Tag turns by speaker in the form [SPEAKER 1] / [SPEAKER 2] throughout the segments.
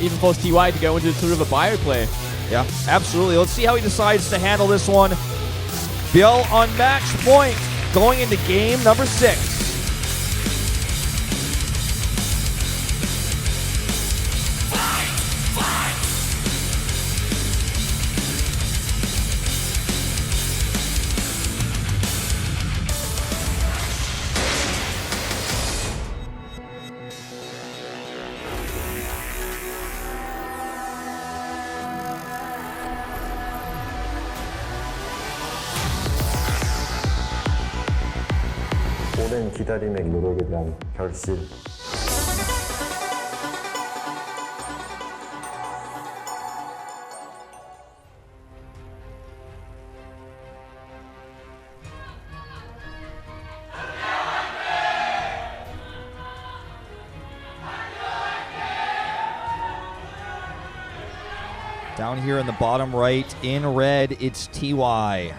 [SPEAKER 1] even force TY to go into sort of a bio play.
[SPEAKER 2] Yeah, absolutely. Let's see how he decides to handle this one. ByuL on match point, going into game number 6.
[SPEAKER 3] 오랜 기다림의 노력에 대한 결실.
[SPEAKER 2] Down here in the bottom right, in red, it's TY.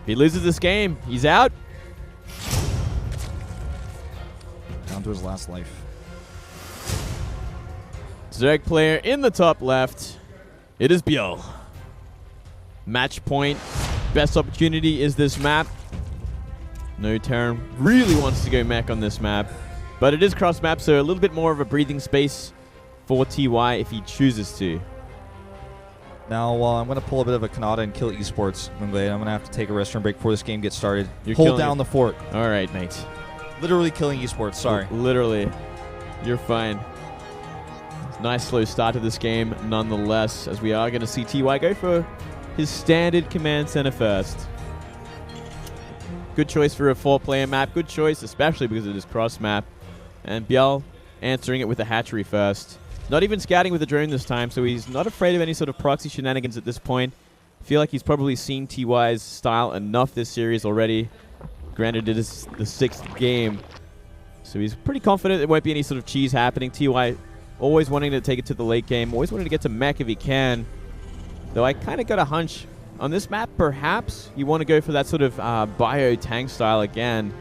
[SPEAKER 1] If he loses this game, he's out.
[SPEAKER 2] Down to his last life.
[SPEAKER 1] Zerg player in the top left. It is ByuL. Match point. Best opportunity is this map. No, Terran really wants to go mech on this map. But it is cross map, so a little bit more of a breathing space for TY if he chooses to.
[SPEAKER 2] Now, I'm going to pull a bit of a Kanata and kill esports. I'm going to have to take a restroom break before this game gets started.
[SPEAKER 1] You're
[SPEAKER 2] Hold down the fort.
[SPEAKER 1] All right, mate.
[SPEAKER 2] Literally killing esports, sorry.
[SPEAKER 1] Literally. You're fine. Nice slow start to this game, nonetheless, as we are going to see TY go for his standard command center first. Good choice for a 4-player map. Good choice, especially because it is cross map. And ByuL answering it with a hatchery first. Not even scouting with a drone this time, so he's not afraid of any sort of proxy shenanigans at this point. I feel like he's probably seen TY's style enough this series already. Granted, it is the 6th game, so he's pretty confident there won't be any sort of cheese happening. TY always wanting to take it to the late game, always wanting to get to mech if he can. Though I kind of got a hunch on this map, perhaps you want to go for that sort of bio tank style again.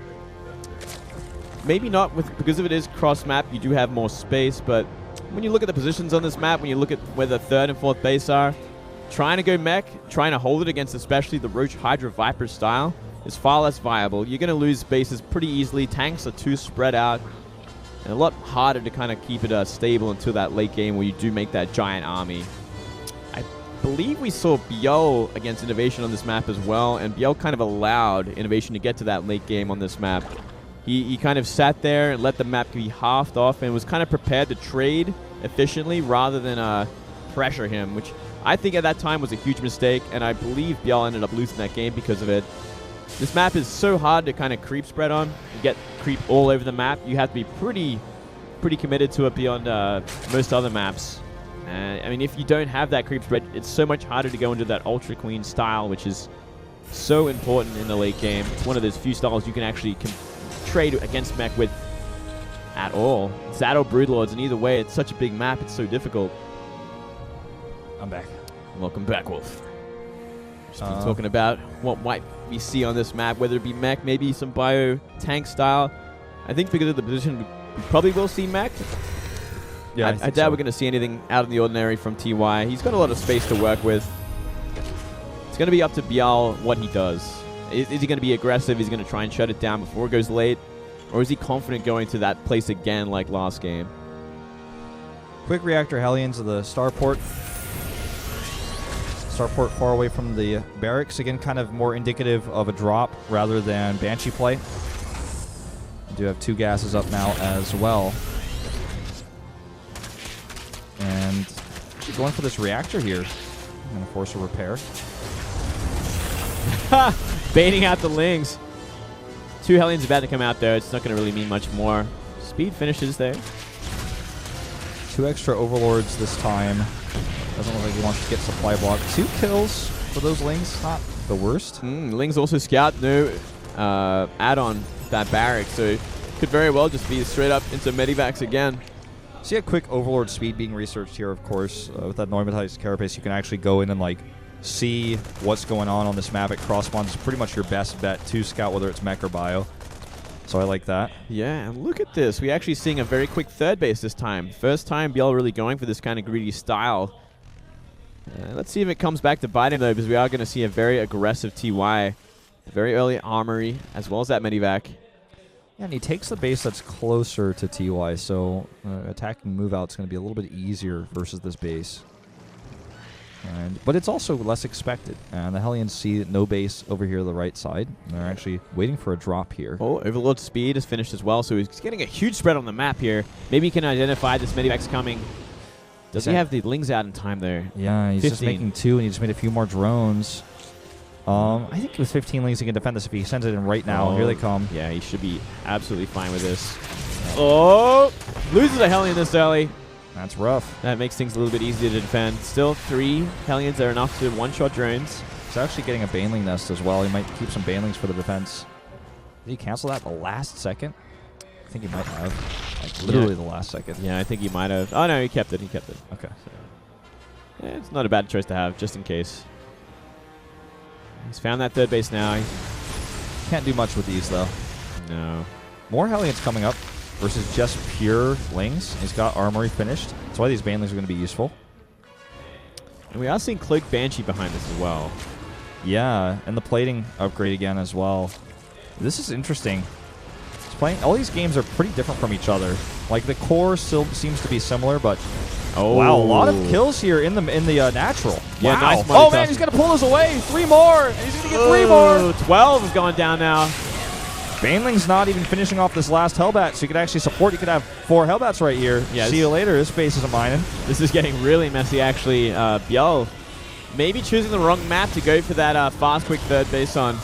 [SPEAKER 1] Maybe not because if it is cross map, you do have more space, but when you look at the positions on this map, when you look at where the 3rd and 4th base are, trying to go mech, trying to hold it against especially the Roach Hydra Viper style is far less viable. You're going to lose bases pretty easily. Tanks are too spread out, and a lot harder to kind of keep it stable until that late game where you do make that giant army. I believe we saw ByuL against Innovation on this map as well, and ByuL kind of allowed Innovation to get to that late game on this map. He kind of sat there and let the map be halved off and was kind of prepared to trade efficiently rather than pressure him, which I think at that time was a huge mistake, and I believe ByuL ended up losing that game because of it. This map is so hard to kind of creep spread on. You get creep all over the map. You have to be pretty committed to it beyond most other maps. I mean, if you don't have that creep spread, it's so much harder to go into that Ultra Queen style, which is so important in the late game. It's one of those few styles you can actually trade against mech with at all. Zad or Broodlords, and either way, it's such a big map, it's so difficult.
[SPEAKER 2] I'm back.
[SPEAKER 1] Welcome back, Wolf. Just been talking about what might we see on this map, whether it be mech, maybe some bio tank style. I think because of the position, we probably will see mech.
[SPEAKER 2] Yeah,
[SPEAKER 1] I doubt we're going to see anything out of the ordinary from TY. He's got a lot of space to work with. It's going to be up to ByuL what he does. Is he going to be aggressive? Is he going to try and shut it down before it goes late? Or is he confident going to that place again like last game?
[SPEAKER 2] Quick reactor Hellions of the starport. Starport far away from the barracks. Again, kind of more indicative of a drop rather than Banshee play. We do have 2 gases up now as well. And actually going for this reactor here. I'm going to force a repair.
[SPEAKER 1] Baiting out the Lings. 2 Hellions about to come out there. It's not going to really mean much more. Speed finishes there.
[SPEAKER 2] 2 extra Overlords this time. Doesn't look like he wants to get supply block. 2 kills for those Lings. Not the worst.
[SPEAKER 1] Lings also scout. No add-on that barrack. So could very well just be straight up into Medivacs again.
[SPEAKER 2] See a quick Overlord speed being researched here, of course. With that Normatized Carapace, you can actually go in and like see what's going on this map at cross spawns is pretty much your best bet to scout whether it's mech or bio. So I like that.
[SPEAKER 1] Yeah, and look at this. We're actually seeing a very quick third base this time. First time ByuL really going for this kind of greedy style. Let's see if it comes back to bite him, though, because we are going to see a very aggressive TY. Very early armory, as well as that medivac.
[SPEAKER 2] Yeah, and he takes the base that's closer to TY, so attacking move out is going to be a little bit easier versus this base. But it's also less expected. And the Hellions see no base over here on the right side. And they're actually waiting for a drop here.
[SPEAKER 1] Oh, Overlord speed is finished as well, so he's getting a huge spread on the map here. Maybe he can identify this medivac's coming. Does he have the Lings out in time there?
[SPEAKER 2] Yeah, he's
[SPEAKER 1] 15.
[SPEAKER 2] just making 2, and he just made a few more drones. I think with 15 Lings, he can defend this if he sends it in right now. Here they come.
[SPEAKER 1] Yeah, he should be absolutely fine with this. Oh! Loses a Hellion this early.
[SPEAKER 2] That's rough.
[SPEAKER 1] That makes things a little bit easier to defend. Still 3 Hellions are enough to one-shot drones.
[SPEAKER 2] He's actually getting a Baneling nest as well. He might keep some Banelings for the defense. Did he cancel that the last second? I think he might have. Like, literally the last second.
[SPEAKER 1] Yeah, I think he might have. Oh, no, he kept it. He kept it.
[SPEAKER 2] Okay.
[SPEAKER 1] So, yeah, it's not a bad choice to have, just in case. He's found that third base now.
[SPEAKER 2] Can't do much with these, though.
[SPEAKER 1] No.
[SPEAKER 2] More Hellions coming up versus just pure Lings. He's got Armory finished. That's why these Banelings are going to be useful.
[SPEAKER 1] And we are seeing Cloak Banshee behind this as well.
[SPEAKER 2] Yeah, and the plating upgrade again as well. This is interesting. It's playing. All these games are pretty different from each other. Like, the core still seems to be similar, but wow, a lot of kills here in the natural.
[SPEAKER 1] Yeah,
[SPEAKER 2] wow.
[SPEAKER 1] nice money.
[SPEAKER 2] Oh man, he's gonna pull us away. 3 more. He's gonna get 3 more.
[SPEAKER 1] 12 has gone down now.
[SPEAKER 2] Baneling's not even finishing off this last Hellbat, so you could actually support. You could have 4 Hellbats right here.
[SPEAKER 1] Yes.
[SPEAKER 2] See you later. This base isn't mining.
[SPEAKER 1] This is getting really messy, actually. ByuL maybe choosing the wrong map to go for that fast, quick third base on.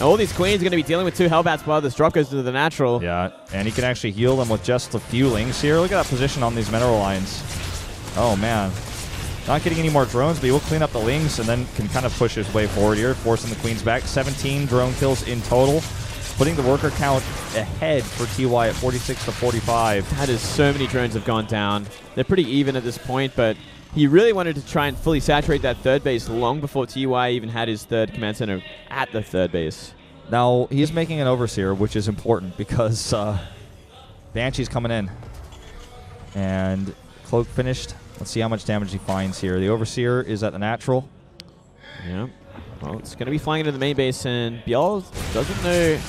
[SPEAKER 1] All these queens are going to be dealing with 2 Hellbats while this drop goes into the natural.
[SPEAKER 2] Yeah, and he can actually heal them with just a few Lings here. Look at that position on these mineral lines. Oh, man. Not getting any more drones, but he will clean up the Lings and then can kind of push his way forward here, forcing the queens back. 17 drone kills in total, putting the worker count ahead for TY at 46 to 45.
[SPEAKER 1] That is, so many drones have gone down. They're pretty even at this point, but he really wanted to try and fully saturate that third base long before TY even had his third command center at the third base.
[SPEAKER 2] Now, he's making an Overseer, which is important because Banshee's coming in. And Cloak finished. Let's see how much damage he finds here. The Overseer is at the natural.
[SPEAKER 1] Yeah. Well, it's going to be flying into the main base, and ByuL doesn't know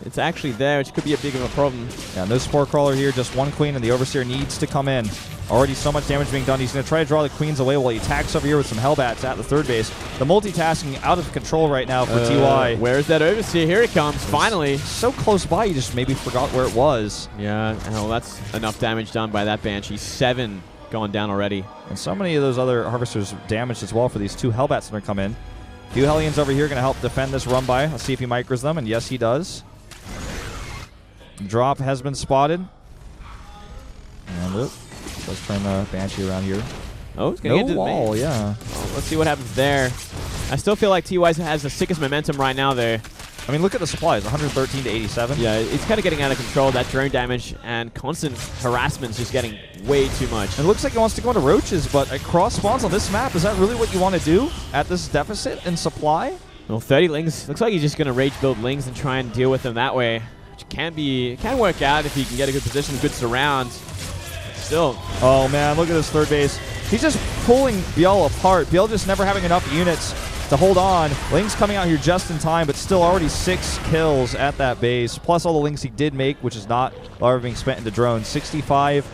[SPEAKER 1] it's actually there, which could be a big of a problem.
[SPEAKER 2] Yeah, no Spore Crawler here, just 1 queen, and the Overseer needs to come in. Already so much damage being done. He's going to try to draw the queens away while he attacks over here with some Hellbats at the third base. The multitasking out of control right now for TY.
[SPEAKER 1] Where is that Overseer? Here it comes, finally.
[SPEAKER 2] So close by, you just maybe forgot where it was.
[SPEAKER 1] Yeah, well, that's enough damage done by that Banshee. 7 gone down already.
[SPEAKER 2] And so many of those other Harvesters damaged as well for these 2 Hellbats that are come in. A few Hellions over here going to help defend this run by. Let's see if he micros them, and yes, he does. Drop has been spotted. And let's turn the Banshee around here.
[SPEAKER 1] Oh, it's going to get to the
[SPEAKER 2] wall,
[SPEAKER 1] main.
[SPEAKER 2] yeah.
[SPEAKER 1] Oh, let's see what happens there. I still feel like TY has the sickest momentum right now there.
[SPEAKER 2] I mean, look at the supplies, 113 to 87.
[SPEAKER 1] Yeah, it's kind of getting out of control. That drone damage and constant harassment is just getting way too much.
[SPEAKER 2] It looks like he wants to go into roaches, but at cross spawns on this map, is that really what you want to do at this deficit in supply?
[SPEAKER 1] Well, 30 Lings. Looks like he's just going to rage build Lings and try and deal with them that way. Which can work out if he can get a good position, good surrounds. Still.
[SPEAKER 2] Oh, man, look at this third base. He's just pulling ByuL apart. ByuL just never having enough units to hold on. Lings coming out here just in time, but still already 6 kills at that base, plus all the Lings he did make, which is not already being spent into drones. 65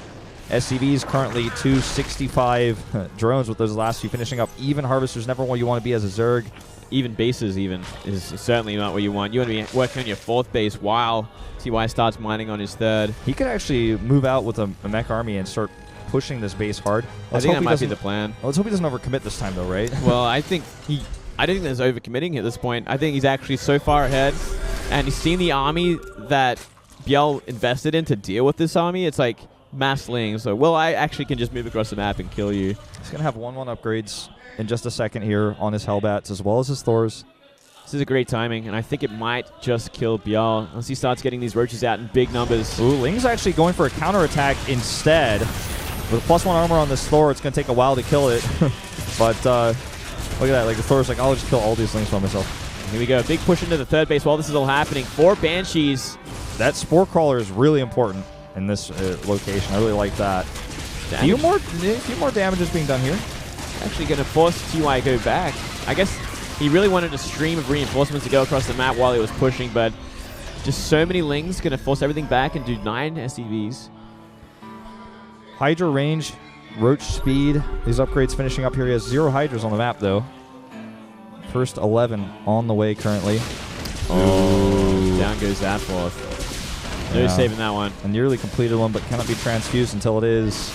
[SPEAKER 2] SCVs currently, 265 drones with those last few finishing up. Even Harvesters, never what you want to be as a Zerg.
[SPEAKER 1] Even bases is certainly not what you want. You want to be working on your 4th base while TY starts mining on his 3rd.
[SPEAKER 2] He could actually move out with a mech army and start pushing this base hard.
[SPEAKER 1] I think that might be the plan.
[SPEAKER 2] Let's hope he doesn't overcommit this time, though, right?
[SPEAKER 1] Well, I don't think there's overcommitting at this point. I think he's actually so far ahead, and he's seen the army that ByuL invested in to deal with this army. It's like mass Lings. So, well, I actually can just move across the map and kill you.
[SPEAKER 2] He's going to have 1/1 upgrades in just a second here on his Hellbats as well as his Thors.
[SPEAKER 1] This is a great timing, and I think it might just kill ByuL once he starts getting these roaches out in big numbers.
[SPEAKER 2] Ooh, Ling's actually going for a counterattack instead. With a +1 armor on this Thor, it's going to take a while to kill it. But Look at that. Like the Thor's like, I'll just kill all these Lings by myself.
[SPEAKER 1] Here we go. Big push into the third base while this is all happening. 4 Banshees.
[SPEAKER 2] That Spore Crawler is really important in this location. I really like that. A few more damage is being done here.
[SPEAKER 1] Actually going to force TY go back. I guess he really wanted a stream of reinforcements to go across the map while he was pushing, but just so many Lings going to force everything back and do 9 SCVs.
[SPEAKER 2] Hydra range, Roach speed. These upgrades finishing up here. He has 0 Hydras on the map, though. First 11 on the way currently.
[SPEAKER 1] Oh, down goes that fourth. No saving that one.
[SPEAKER 2] A nearly completed one, but cannot be transfused until it is.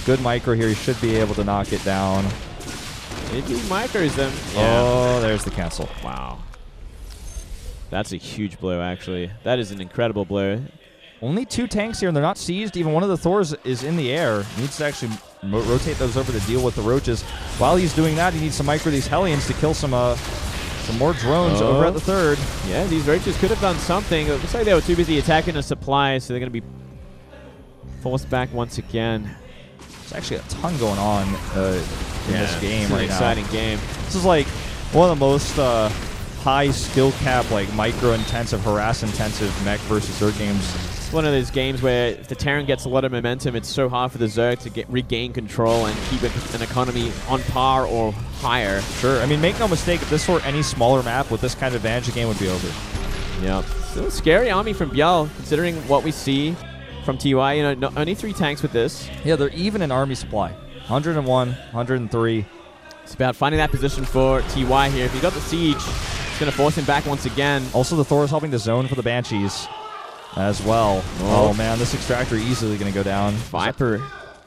[SPEAKER 2] Good micro here. He should be able to knock it down.
[SPEAKER 1] If he micros them.
[SPEAKER 2] Yeah. Oh, there's the cancel.
[SPEAKER 1] Wow. That's a huge blow, actually. That is an incredible blow.
[SPEAKER 2] Only 2 tanks here, and they're not seized. Even one of the Thors is in the air. He needs to actually rotate those over to deal with the Roaches. While he's doing that, he needs to micro these Hellions to kill some more drones over at the third.
[SPEAKER 1] Yeah, these Roaches could have done something. It looks like they were too busy attacking a supply, so they're going to be forced back once again.
[SPEAKER 2] There's actually a ton going on in this game right now.
[SPEAKER 1] It's an exciting game.
[SPEAKER 2] This is like one of the most high skill cap, like micro-intensive, harass-intensive mech versus Zerg games.
[SPEAKER 1] It's one of those games where if the Terran gets a lot of momentum, it's so hard for the Zerg to regain control and keep an economy on par or higher.
[SPEAKER 2] Sure. I mean, make no mistake, if this were any smaller map with this kind of advantage, the game would be over.
[SPEAKER 1] Yep. Still a scary army from ByuL, considering what we see from TY. You know, only 3 tanks with this.
[SPEAKER 2] Yeah, they're even in army supply. 101, 103.
[SPEAKER 1] It's about finding that position for TY here. If he got the siege, it's going to force him back once again.
[SPEAKER 2] Also, the Thor is helping the zone for the Banshees as well. Oh man, this extractor easily going to go down.
[SPEAKER 1] Viper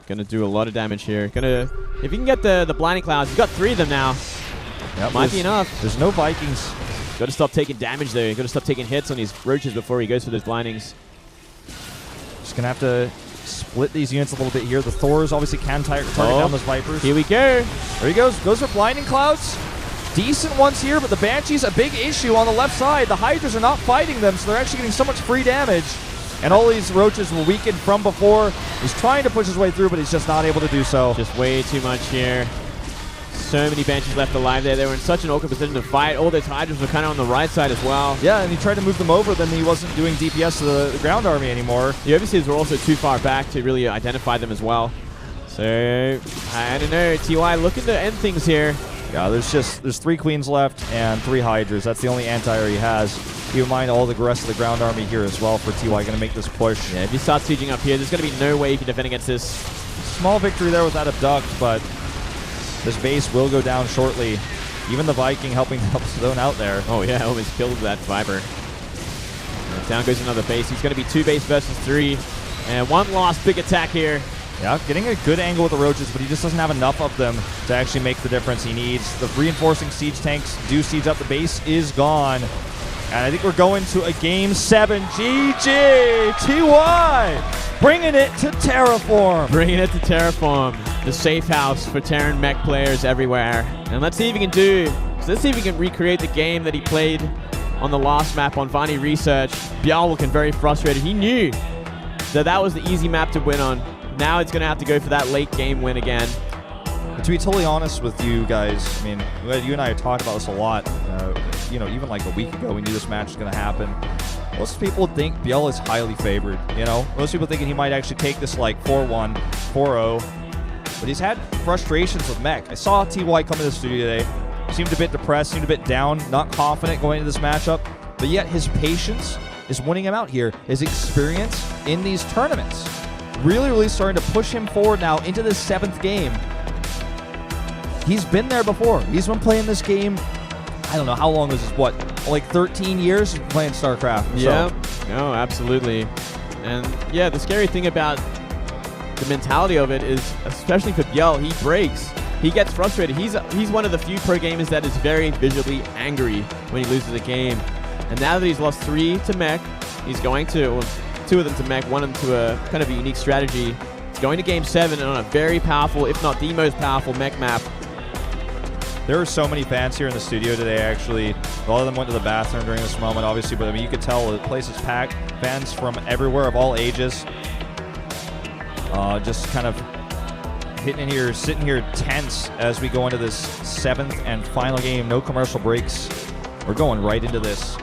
[SPEAKER 1] going to do a lot of damage here. If you can get the blinding clouds, you've got 3 of them now.
[SPEAKER 2] Yep,
[SPEAKER 1] Might be enough.
[SPEAKER 2] There's no Vikings.
[SPEAKER 1] Got to stop taking damage though. Got to stop taking hits on these Roaches before he goes for those blindings.
[SPEAKER 2] Just going to have to split these units a little bit here. The Thors obviously can target down those Vipers.
[SPEAKER 1] Here we go.
[SPEAKER 2] There he goes. Goes for blinding clouds. Decent ones here, but the Banshees, a big issue on the left side. The Hydras are not fighting them, so they're actually getting so much free damage. And all these Roaches were weakened from before. He's trying to push his way through, but he's just not able to do so.
[SPEAKER 1] Just way too much here. So many Banshees left alive there. They were in such an awkward position to fight. All those Hydras were kind of on the right side as well.
[SPEAKER 2] Yeah, and he tried to move them over, then he wasn't doing DPS to the ground army anymore.
[SPEAKER 1] The Overseers were also too far back to really identify them as well. So, I don't know. TY looking to end things here.
[SPEAKER 2] Yeah, there's 3 Queens left and 3 Hydras. That's the only anti-air he has. Keep in mind all the rest of the ground army here as well for TY. Going to make this push.
[SPEAKER 1] Yeah, if you start sieging up here, there's going to be no way you can defend against this.
[SPEAKER 2] Small victory there with that abduct, but this base will go down shortly. Even the Viking helping help zone out there.
[SPEAKER 1] Oh yeah, almost killed that Viper. And down goes another base. He's going to be 2 base versus 3. And 1 last big attack here.
[SPEAKER 2] Yeah, getting a good angle with the Roaches, but he just doesn't have enough of them to actually make the difference he needs. The reinforcing siege tanks do siege up. The base is gone. And I think we're going to a Game 7. GG! TY! Bringing it to Terraform.
[SPEAKER 1] Bringing it to Terraform. The safe house for Terran mech players everywhere. And let's see if he can let's see if he can recreate the game that he played on the last map on Vani Research. ByuL looking very frustrated. He knew that was the easy map to win on. Now it's going to have to go for that late game win again.
[SPEAKER 2] But to be totally honest with you guys, I mean, you and I have talked about this a lot. Even like a week ago, we knew this match was going to happen. Most people think ByuL is highly favored. Most people thinking he might actually take this like 4-1, 4-0. But he's had frustrations with mech. I saw TY come to the studio today. He seemed a bit depressed, seemed a bit down, not confident going into this matchup. But yet his patience is winning him out here. His experience in these tournaments really starting to push him forward now into this 7th game. He's been there before. He's been playing this game, I don't know, how long was this? What, like 13 years playing Starcraft?
[SPEAKER 1] Yeah, no, absolutely. And yeah, the scary thing about the mentality of it is, especially for ByuL, he breaks. He gets frustrated. He's one of the few pro gamers that is very visually angry when he loses a game. And now that he's lost 3 to mech, he's going to... 2 of them to mech, 1 of them to a kind of a unique strategy. It's going to Game 7 on a very powerful, if not the most powerful mech map.
[SPEAKER 2] There are so many fans here in the studio today, actually. A lot of them went to the bathroom during this moment, obviously, but I mean, you could tell the place is packed. Fans from everywhere of all ages. Just kind of hitting in here, sitting here tense as we go into this 7th and final game. No commercial breaks. We're going right into this.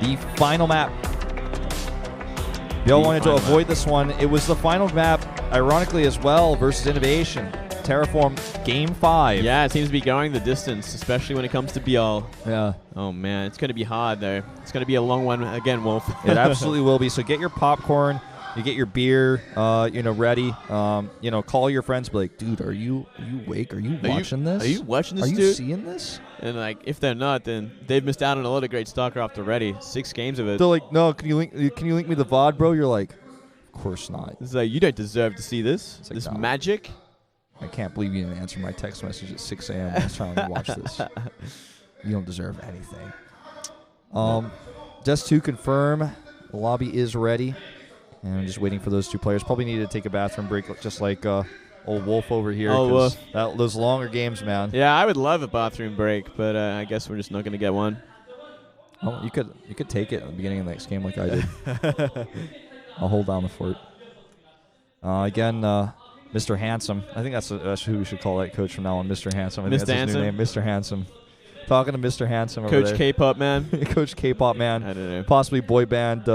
[SPEAKER 2] The final map. ByuL wanted to avoid this one. It was the final map, ironically as well, versus Innovation. Terraform Game 5.
[SPEAKER 1] Yeah, it seems to be going the distance, especially when it comes to ByuL.
[SPEAKER 2] Yeah.
[SPEAKER 1] Oh, man. It's going to be hard, though. It's going to be a long one again, Wolf.
[SPEAKER 2] It absolutely will be. So get your popcorn. You get your beer, ready. Call your friends. Be like, dude, are you awake? Are you watching this?
[SPEAKER 1] Are you watching this,
[SPEAKER 2] dude?
[SPEAKER 1] Are you
[SPEAKER 2] seeing this?
[SPEAKER 1] And, like, if they're not, then they've missed out on a lot of great StarCraft already. 6 games of it.
[SPEAKER 2] They're like, no, can you link me the VOD, bro? You're like, of course not.
[SPEAKER 1] It's like, you don't deserve to see this.
[SPEAKER 2] Like,
[SPEAKER 1] This
[SPEAKER 2] no.
[SPEAKER 1] magic.
[SPEAKER 2] I can't believe you didn't answer my text message at 6 a.m. I was trying to watch this. You don't deserve anything. Just to confirm, the lobby is ready. And I'm just waiting for those 2 players. Probably need to take a bathroom break, just like old Wolf over here.
[SPEAKER 1] Oh,
[SPEAKER 2] those longer games, man.
[SPEAKER 1] Yeah, I would love a bathroom break, but I guess we're just not going to get one.
[SPEAKER 2] Oh, you could take it at the beginning of the next game like I did. I'll hold down the fort. Again, Mr. Handsome. I think that's who we should call that coach from now on, Mr. Handsome. I think that's his new name, Mr. Handsome. Talking to Mr. Handsome over there.
[SPEAKER 1] Coach K-pop man.
[SPEAKER 2] Coach K-pop man.
[SPEAKER 1] I don't know.
[SPEAKER 2] Possibly boy band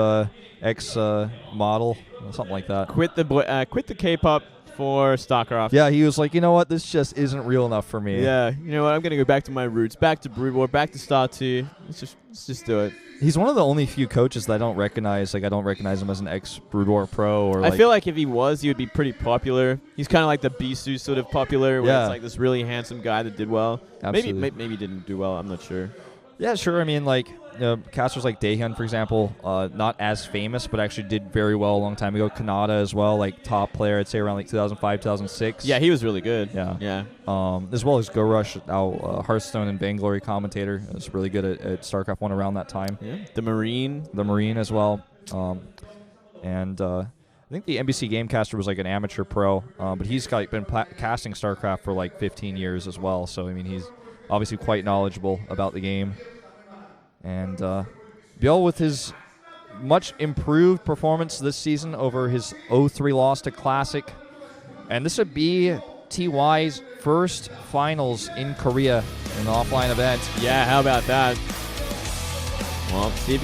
[SPEAKER 2] ex model, something like that.
[SPEAKER 1] Quit the K-pop for StarCraft.
[SPEAKER 2] Yeah, he was like, you know what, this just isn't real enough for me.
[SPEAKER 1] Yeah, you know what, I'm gonna go back to my roots, back to Brood War, back to Star 2. Let's just do it.
[SPEAKER 2] He's one of the only few coaches that I don't recognize. Like, I don't recognize him as an ex-Brood War pro. Or
[SPEAKER 1] I feel like if he was, he would be pretty popular. He's kind of like the Bisu sort of popular, where it's like this really handsome guy that did well.
[SPEAKER 2] Absolutely.
[SPEAKER 1] Maybe didn't do well. I'm not sure.
[SPEAKER 2] Yeah, sure. I mean, like, casters like Daehyun, for example, not as famous, but actually did very well a long time ago. Kanata as well, like top player, I'd say around like 2005, 2006.
[SPEAKER 1] Yeah, he was really good.
[SPEAKER 2] Yeah.
[SPEAKER 1] Yeah.
[SPEAKER 2] As well as Go Rush, now Hearthstone and Vainglory commentator. Was really good at StarCraft 1 around that time.
[SPEAKER 1] Yeah. The Marine
[SPEAKER 2] as well. And I think the NBC Gamecaster was like an amateur pro, but he's been casting StarCraft for like 15 years as well. So, I mean, he's obviously quite knowledgeable about the game. And ByuL, with his much improved performance this season over his 0-3 loss to Classic. And this would be TY's first finals in Korea in an offline event.
[SPEAKER 1] Yeah, how about that? Well, see if